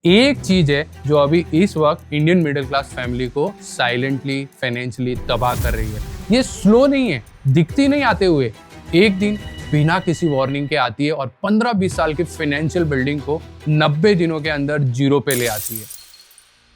एक चीज है जो अभी इस वक्त इंडियन मिडिल क्लास फैमिली को साइलेंटली फाइनेंशियली तबाह कर रही है। ये स्लो नहीं है, दिखती नहीं आते हुए, एक दिन बिना किसी वार्निंग के आती है और 15-20 साल की फाइनेंशियल बिल्डिंग को 90 दिनों के अंदर जीरो पे ले आती है।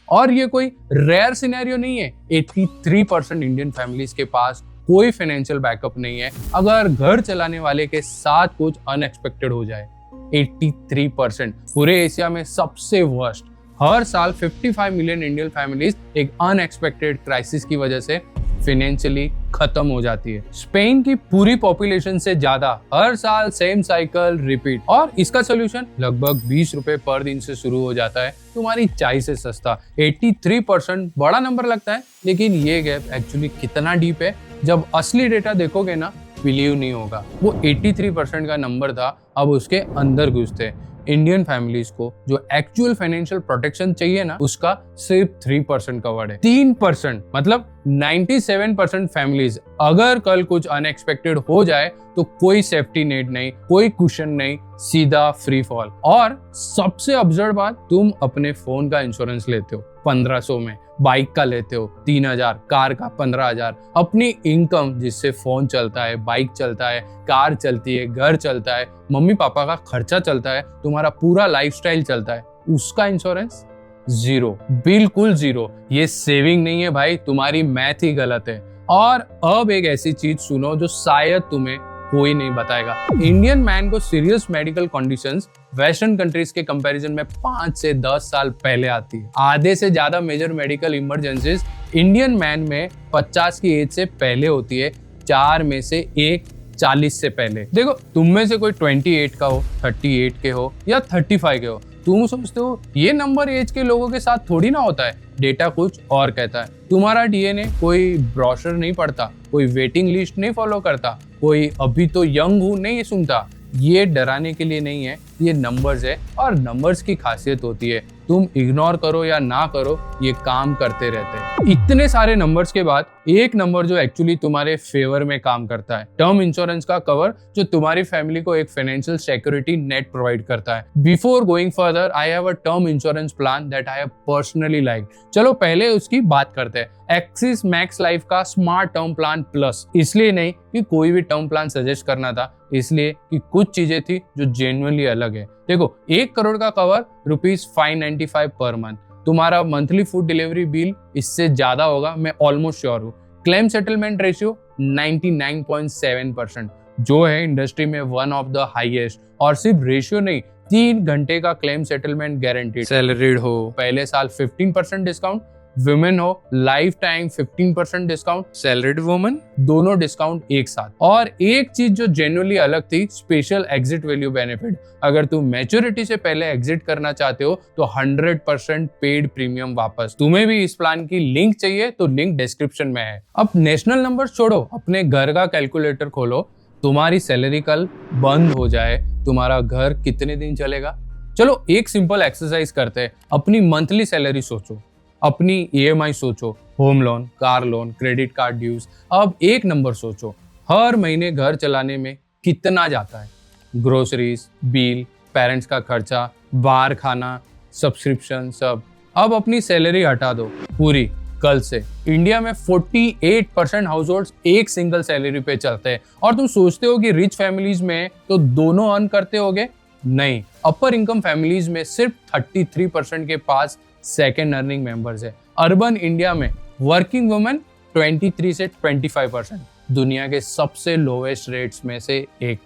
और ये कोई रेयर सिनेरियो नहीं है। 83% इंडियन फैमिलीज के पास कोई फाइनेंशियल बैकअप नहीं है अगर घर चलाने वाले के साथ कुछ अनएक्सपेक्टेड हो जाए। 83% पूरे एशिया में सबसे वर्स्ट। हर साल 55 मिलियन इंडियन फैमिलीज एक अनएक्सपेक्टेड क्राइसिस की वजह से फाइनेंशियली खत्म हो जाती है। स्पेन की पूरी पॉपुलेशन से ज्यादा हर साल सेम साइकिल रिपीट। और इसका सोल्यूशन लगभग 20 रुपए पर दिन से शुरू हो जाता है, तुम्हारी चाय से सस्ता। 83% बड़ा नंबर लगता है, लेकिन ये गैप एक्चुअली कितना डीप है जब असली डेटा देखोगे ना, बिलीव नहीं होगा। वो 83% का नंबर था, अब उसके अंदर घुसते इंडियन फैमिलीज को जो एक्चुअल फाइनेंशियल प्रोटेक्शन चाहिए ना, उसका सिर्फ 3% कवर्ड है। 3% मतलब 97% फैमिलीज अगर कल कुछ अनएक्सपेक्टेड हो जाए तो कोई सेफ्टी नेट नहीं, कोई कुशन नहीं, सीधा फ्री फॉल। और सबसे अब्सर्ड बात, तुम अपने फोन का इंश्योरेंस लेते हो 1500 में, बाइक का लेते हो 3000, कार का 15000। अपनी इनकम जिससे फोन चलता है, बाइक चलता है, कार चलती है, घर चलता है, मम्मी पापा का खर्चा चलता है, तुम्हारा पूरा लाइफस्टाइल चलता है, उसका इंश्योरेंस जीरो, बिल्कुल जीरो। ये सेविंग नहीं है भाई, तुम्हारी मैथ ही गलत है। और अब एक ऐसी चीज सुनो जो शायद तुम्हें कोई नहीं बताएगा। इंडियन मैन को serious medical conditions western countries के कंपैरिजन में 5 से 10 साल पहले आती है। आधे से ज्यादा major medical emergencies Indian man में 50 की एज से पहले होती है, 4 में से 1 40 से पहले। देखो, तुम में से कोई 28 का हो, 38 के हो या 35 के हो, तुम सोचते हो ये नंबर एज के लोगों के साथ थोड़ी ना होता है। डेटा कुछ और कहता है। तुम्हारा डीएनए कोई ब्रोशर नहीं पढ़ता, कोई वेटिंग लिस्ट नहीं फॉलो करता, कोई अभी तो यंग हूं नहीं सुनता। ये डराने के लिए नहीं है, ये नंबर्स है। और नंबर्स की खासियत होती है, तुम इग्नोर करो या ना करो, ये काम करते रहते हैं। इतने सारे नंबर्स के बाद एक नंबर जो एक्चुअली तुम्हारे फेवर में काम करता है, टर्म इंश्योरेंस का कवर जो तुम्हारी फैमिली को एक फाइनेंशियल सिक्योरिटी नेट प्रोवाइड करता है। Before going further, I have a term insurance plan that I have personally liked. चलो पहले उसकी बात करते हैं। एक्सिस मैक्स लाइफ का स्मार्ट टर्म प्लान प्लस। इसलिए नहीं कि कोई भी टर्म प्लान सजेस्ट करना था, इसलिए कि कुछ चीजें थी जो जेन्युइनली अलग है। देखो, 1 करोड़ का कवर ₹595 पर मंथ। तुम्हारा मंथली फूड डिलीवरी बिल इससे ज्यादा होगा, मैं ऑलमोस्ट श्योर हूँ। क्लेम सेटलमेंट रेशियो 99.7%, जो है इंडस्ट्री में वन ऑफ द हाईएस्ट। और सिर्फ रेशियो नहीं, 3 घंटे का क्लेम सेटलमेंट गारंटीड। सैलरीड हो पहले साल 15% डिस्काउंट, वुमेन हो life time 15% discount, salaried women दोनों डिस्काउंट एक साथ। और एक चीज जो जेन्युइनली अलग थी, स्पेशल एग्जिट वैल्यू बेनिफिट। अगर तुम मैच्योरिटी से पहले एग्जिट करना चाहते हो तो 100% पेड प्रीमियम वापस। तुम्हें भी इस प्लान की लिंक चाहिए तो लिंक डिस्क्रिप्शन में है। अब नेशनल नंबर छोड़ो, अपने घर का कैलकुलेटर खोलो। तुम्हारी सैलरी कल बंद हो जाए, तुम्हारा घर कितने दिन चलेगा? चलो एक सिंपल एक्सरसाइज करते हैं। अपनी मंथली सैलरी सोचो, अपनी ईएमआई सोचो, home loan, car loan, credit card dues. अब एक नंबर सोचो, हर महीने घर चलाने में कितना जाता है? ग्रोसरीज, बिल, पेरेंट्स का खर्चा, बाहर खाना, सब्सक्रिप्शन, सब। अब अपनी सैलरी हटा दो पूरी कल से। इंडिया में 48% हाउस होल्ड एक सिंगल सैलरी पे चलते हैं। और तुम सोचते हो कि रिच फैमिलीज में तो दोनों अर्न करते होगे? नहीं, अपर इनकम फैमिलीज में सिर्फ 33% के पास सेकेंड अर्निंग मेंबर्स है। अर्बन इंडिया में वर्किंग वुमेन 23 से 25%, दुनिया के सबसे लोवेस्ट रेट्स में से एक।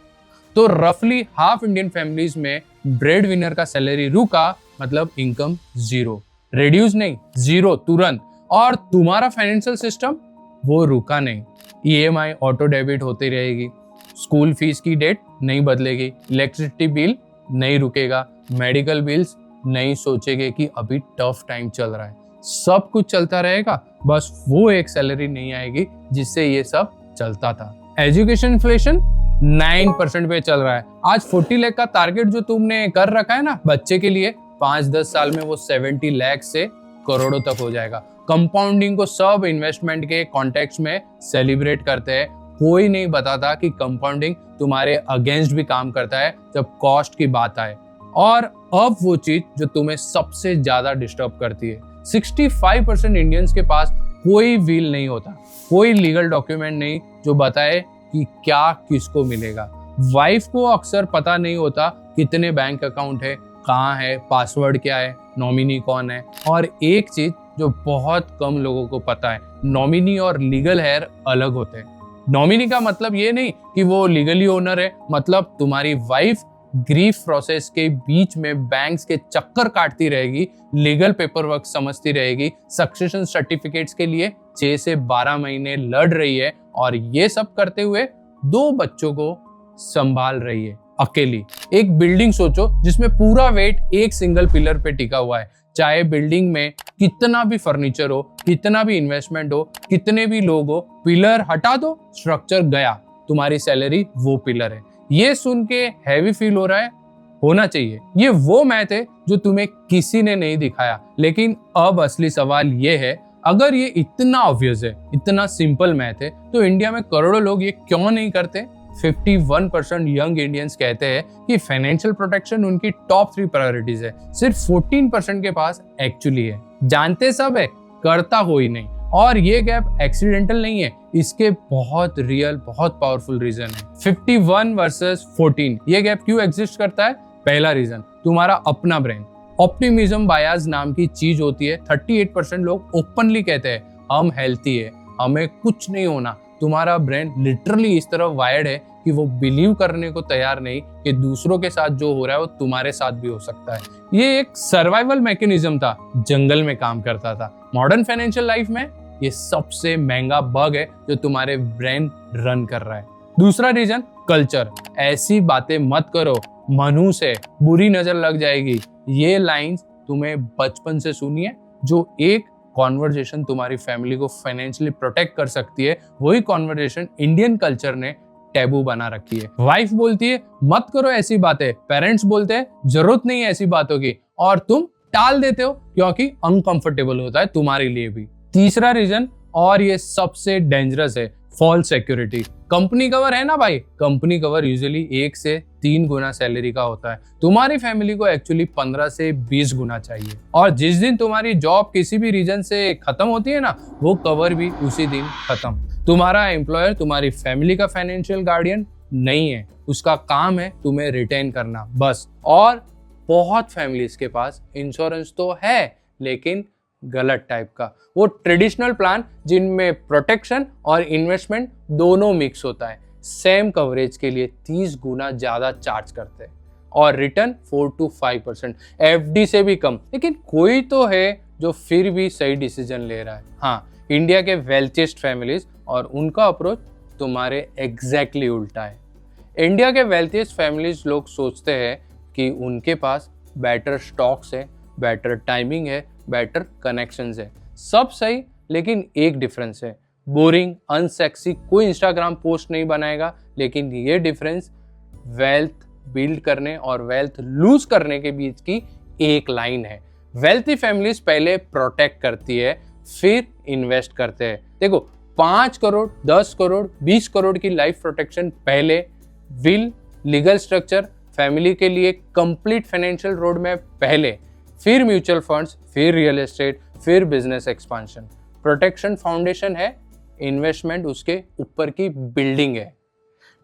तो रफली हाफ इंडियन फैमिलीज में ब्रेड विनर का सैलरी रुका, मतलब इनकम जीरो। रिड्यूस नहीं, जीरो तुरंत। और तुम्हारा फाइनेंशियल सिस्टम वो रुका नहीं। ईएमआई ऑटो डेबिट होती रहेगी, स्कूल फीस की डेट नहीं बदलेगी, इलेक्ट्रिसिटी बिल नहीं रुकेगा, मेडिकल बिल्स नहीं सोचेंगे कि अभी टफ टाइम चल रहा है, सब कुछ चलता रहेगा। बस वो एक सैलरी नहीं आएगी जिससे ये सब चलता था। एजुकेशन इन्फ्लेशन 9% पे चल रहा है। आज 40 लाख का टारगेट जो तुमने कर रखा है ना बच्चे के लिए, 5-10 साल में वो 70 लाख से करोड़ों तक हो जाएगा। कंपाउंडिंग को सब इन्वेस्टमेंट के कॉन्टेक्स्ट में सेलिब्रेट करते हैं। कोई नहीं बताता कि कंपाउंडिंग तुम्हारे अगेंस्ट भी काम करता है जब कॉस्ट की बात आए। और अब वो चीज जो तुम्हें सबसे ज्यादा डिस्टर्ब करती है, 65% इंडियंस के पास कोई विल नहीं होता, कोई लीगल डॉक्यूमेंट नहीं जो बताए कि क्या किसको मिलेगा। वाइफ को अक्सर पता नहीं होता कितने बैंक अकाउंट है, कहाँ है, पासवर्ड क्या है, नॉमिनी कौन है। और एक चीज जो बहुत कम लोगों को पता है, नॉमिनी और लीगल हेयर अलग होते हैं। नॉमिनी का मतलब ये नहीं कि वो लीगली ओनर है, मतलब तुम्हारी वाइफ ग्रीफ प्रोसेस के बीच में बैंक्स के चक्कर काटती रहेगी, लीगल पेपर वर्क समझती रहेगी, सक्सेशन सर्टिफिकेट्स के लिए 6 से 12 महीने लड़ रही है, और ये सब करते हुए 2 बच्चों को संभाल रही है अकेली। एक बिल्डिंग सोचो जिसमें पूरा वेट एक सिंगल पिलर पे टिका हुआ है। चाहे बिल्डिंग में कितना भी फर्नीचर हो, कितना भी इन्वेस्टमेंट हो, कितने भी लोग हो, पिलर हटा दो, स्ट्रक्चर गया, तुम्हारी सैलरी वो पिलर है। ये सुन के हैवी फील हो रहा है? होना चाहिए। ये वो मैथ है जो तुम्हें किसी ने नहीं दिखाया। लेकिन अब असली सवाल ये है, अगर ये इतना ऑब्वियस है, इतना सिंपल मैथ है, तो इंडिया में करोड़ों लोग ये क्यों नहीं करते? 51% यंग इंडियंस कहते हैं कि फाइनेंशियल प्रोटेक्शन उनकी टॉप 3 प्रायोरिटीज है। सिर्फ 14% के पास एक्चुअली है। जानते सब है, करता हो ही नहीं। और ये गैप एक्सीडेंटल नहीं है, इसके बहुत रियल, बहुत पावरफुल रीजन है। 51 वर्सेस 14, ये गैप क्यों एग्जिस्ट करता है? पहला रीजन, तुम्हारा अपना ब्रेन। ऑप्टिमिज्म बायस नाम की चीज होती है। 38% लोग ओपनली कहते हैं हम हेल्थी है, हमें कुछ नहीं होना। तुम्हारा ब्रेन लिटरली इस तरह वायर्ड है कि वो बिलीव करने को तैयार नहीं कि दूसरों के साथ जो हो रहा है वो तुम्हारे साथ भी हो सकता है। ये एक सर्वाइवल मैकेनिज्म था, जंगल में काम करता था। मॉडर्न फाइनेंशियल लाइफ में ये सबसे महंगा बग है जो तुम्हारे ब्रेन रन कर रहा है। दूसरा रीजन, कल्चर। ऐसी बातें मत करो, मनहूस है, बुरी नजर लग जाएगी। ये लाइंस तुम्हें बचपन से सुनी है। जो एक कॉन्वर्जेशन तुम्हारी फैमिली को फाइनेंशियली प्रोटेक्ट कर सकती है, वही कॉन्वर्जेशन इंडियन कल्चर ने टैबू बना रखी है। वाइफ बोलती है मत करो ऐसी बातें, पेरेंट्स बोलते हैं जरूरत नहीं है ऐसी बातों की, और तुम टाल देते हो क्योंकि अनकंफर्टेबल होता है तुम्हारे लिए भी। तीसरा रीजन, और ये सबसे डेंजरस है, फॉल्स सिक्योरिटी। कंपनी कवर है ना भाई, कंपनी कवर यूजुअली 1 से 3 गुना सैलरी का होता है। तुम्हारी फैमिली को एक्चुअली 15 से 20 गुना चाहिए। और जिस दिन तुम्हारी जॉब किसी भी रीजन से खत्म होती है ना, वो कवर भी उसी दिन खत्म। तुम्हारा एम्प्लॉयर तुम्हारी फैमिली का फाइनेंशियल गार्डियन नहीं है, उसका काम है तुम्हें रिटेन करना बस। और बहुत फैमिलीज के पास इंश्योरेंस तो है, लेकिन गलत टाइप का, वो ट्रेडिशनल प्लान जिनमें प्रोटेक्शन और इन्वेस्टमेंट दोनों मिक्स होता है। सेम कवरेज के लिए 30 गुना ज्यादा चार्ज करते हैं और रिटर्न 4 to 5%, एफडी से भी कम। लेकिन कोई तो है जो फिर भी सही डिसीजन ले रहा है। हाँ, इंडिया के वेल्थिएस्ट फैमिलीज, और उनका अप्रोच तुम्हारे एग्जैक्टली उल्टा है। इंडिया के वेल्थिएस्ट फैमिलीज लोग सोचते हैं कि उनके पास बेटर स्टॉक्स है, बेटर टाइमिंग है, बेटर कनेक्शंस है, सब सही, लेकिन एक डिफरेंस है, बोरिंग, अनसेक्सी कोई इंस्टाग्राम पोस्ट नहीं बनाएगा। लेकिन ये डिफरेंस वेल्थ बिल्ड करने और वेल्थ लूज करने के बीच की एक लाइन है। वेल्थी फैमिलीज पहले प्रोटेक्ट करती है, फिर इन्वेस्ट करते हैं। देखो, 5 करोड़, 10 करोड़, 20 करोड़ की लाइफ प्रोटेक्शन पहले, विल, लीगल स्ट्रक्चर, फैमिली के लिए कंप्लीट फाइनेंशियल रोड मैप पहले, फिर म्यूचुअल फंड्स, फिर रियल एस्टेट, फिर बिजनेस एक्सपांशन। प्रोटेक्शन फाउंडेशन है, इन्वेस्टमेंट उसके ऊपर की बिल्डिंग है।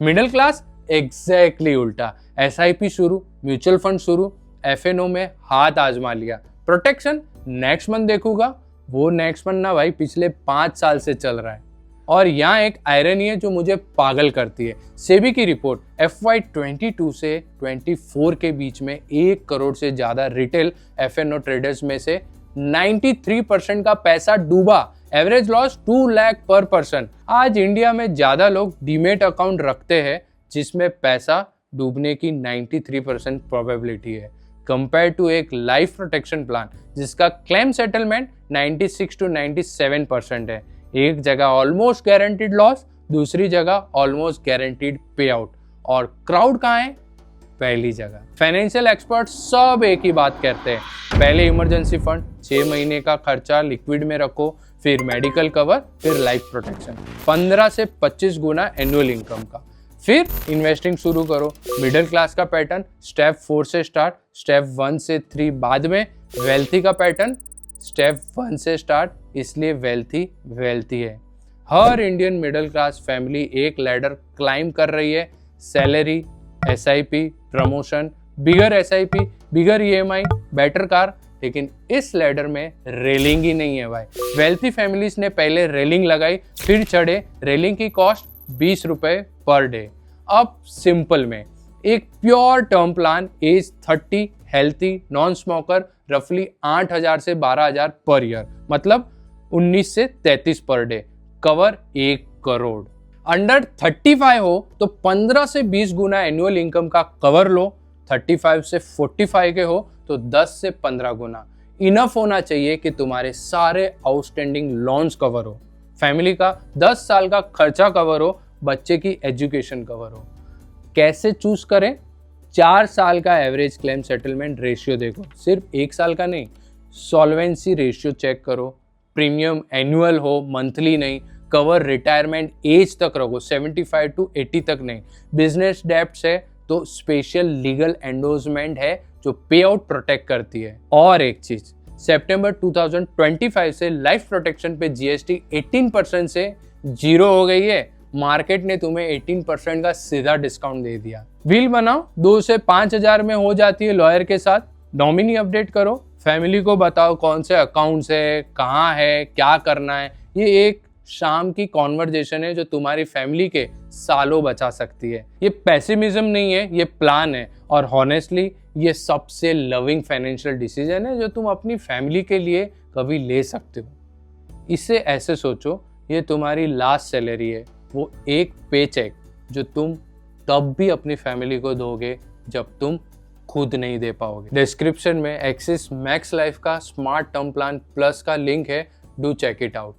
मिडिल क्लास एग्जैक्टली उल्टा, एसआईपी शुरू, म्यूचुअल फंड शुरू, एफएनओ में हाथ आजमा लिया, प्रोटेक्शन नेक्स्ट मंथ देखूंगा, वो नेक्स्ट मंथ ना भाई, पिछले 5 साल से चल रहा है। और यहाँ एक आयरनी है जो मुझे पागल करती है। सेबी की रिपोर्ट, FY 22 से 24 के बीच में 1 करोड़ से ज्यादा रिटेल एफएनओ ट्रेडर्स में से 93% का पैसा डूबा। एवरेज लॉस 2 लाख पर पर्सन। आज इंडिया में ज्यादा लोग डीमेट अकाउंट रखते हैं जिसमें पैसा डूबने की 93% प्रोबेबिलिटी है, कंपेयर टू एक लाइफ प्रोटेक्शन प्लान जिसका क्लेम सेटलमेंट 96 to 97% है। एक जगह ऑलमोस्ट गारंटीड लॉस, दूसरी जगह ऑलमोस्ट गारंटीड पे आउट। और क्राउड कहाँ है? पहली जगह। फाइनेंशियल एक्सपर्ट सब एक ही बात कहते हैं, पहले इमरजेंसी फंड, 6 महीने का खर्चा लिक्विड में रखो, फिर मेडिकल कवर, फिर लाइफ प्रोटेक्शन, 15 से 25 गुना एनुअल इनकम का, फिर इन्वेस्टिंग शुरू करो। मिडिल क्लास का पैटर्न स्टेप 4 से स्टार्ट, स्टेप 1 से 3 बाद में। वेल्थी का पैटर्न स्टेप 1 से स्टार्ट, इसलिए वेल्थी है। हर इंडियन मिडिल क्लास फैमिली एक लैडर क्लाइंब कर रही है। सैलरी, SIP, प्रमोशन, बिगर SIP, बिगर EMI, बेटर कार। लेकिन इस लैडर में रेलिंग ही नहीं है भाई। वेल्थी फैमिलीज ने पहले रेलिंग लगाई, फिर चढ़े। रेलिंग की कॉस्ट 20 रुपए पर डे। अब सिंपल में एक pure term plan, age 30, healthy, non smoker, रफली 8,000 से 12,000 पर ईयर, मतलब 19 से 33 per day, cover 1 crore. Under 35 हो तो 15 से 20 गुना एनुअल इनकम का कवर लो। 35 से 45 के हो तो 10 से 15 गुना। इनफ होना चाहिए कि तुम्हारे सारे आउटस्टैंडिंग लोन्स कवर हो, फैमिली का 10 साल का खर्चा कवर हो, बच्चे की एजुकेशन कवर हो। कैसे चूज करें? 4 साल का एवरेज क्लेम सेटलमेंट रेशियो देखो, सिर्फ 1 साल का नहीं। सॉल्वेंसी रेशियो चेक करो, प्रीमियम एनुअल हो, मंथली नहीं। कवर रिटायरमेंट एज तक रखो, 75 to 80 तक नहीं। बिजनेस डेब्ट्स है तो स्पेशल लीगल एंडोर्समेंट है जो पे आउट प्रोटेक्ट करती है। और एक चीज, सितंबर 2025 से लाइफ प्रोटेक्शन पे GST 18% से 0 हो गई है। मार्केट ने तुम्हें 18% का सीधा डिस्काउंट दे दिया। विल बनाओ, 2 से 5,000 में हो जाती है लॉयर के साथ। नॉमिनी अपडेट करो, फैमिली को बताओ कौन से अकाउंट्स है, कहाँ है, क्या करना है। ये एक शाम की कॉन्वर्जेशन है जो तुम्हारी फैमिली के सालों बचा सकती है। ये पैसिमिज्म नहीं है, ये प्लान है। और हॉनेस्टली ये सबसे लविंग फाइनेंशियल डिसीजन है जो तुम अपनी फैमिली के लिए कभी ले सकते हो। इसे ऐसे सोचो, ये तुम्हारी लास्ट सैलरी है, वो एक पे चेक जो तुम तब भी अपनी फैमिली को दोगे जब तुम खुद नहीं दे पाओगे। डिस्क्रिप्शन में एक्सिस मैक्स लाइफ का स्मार्ट टर्म प्लान प्लस का लिंक है, डू चेक इट आउट।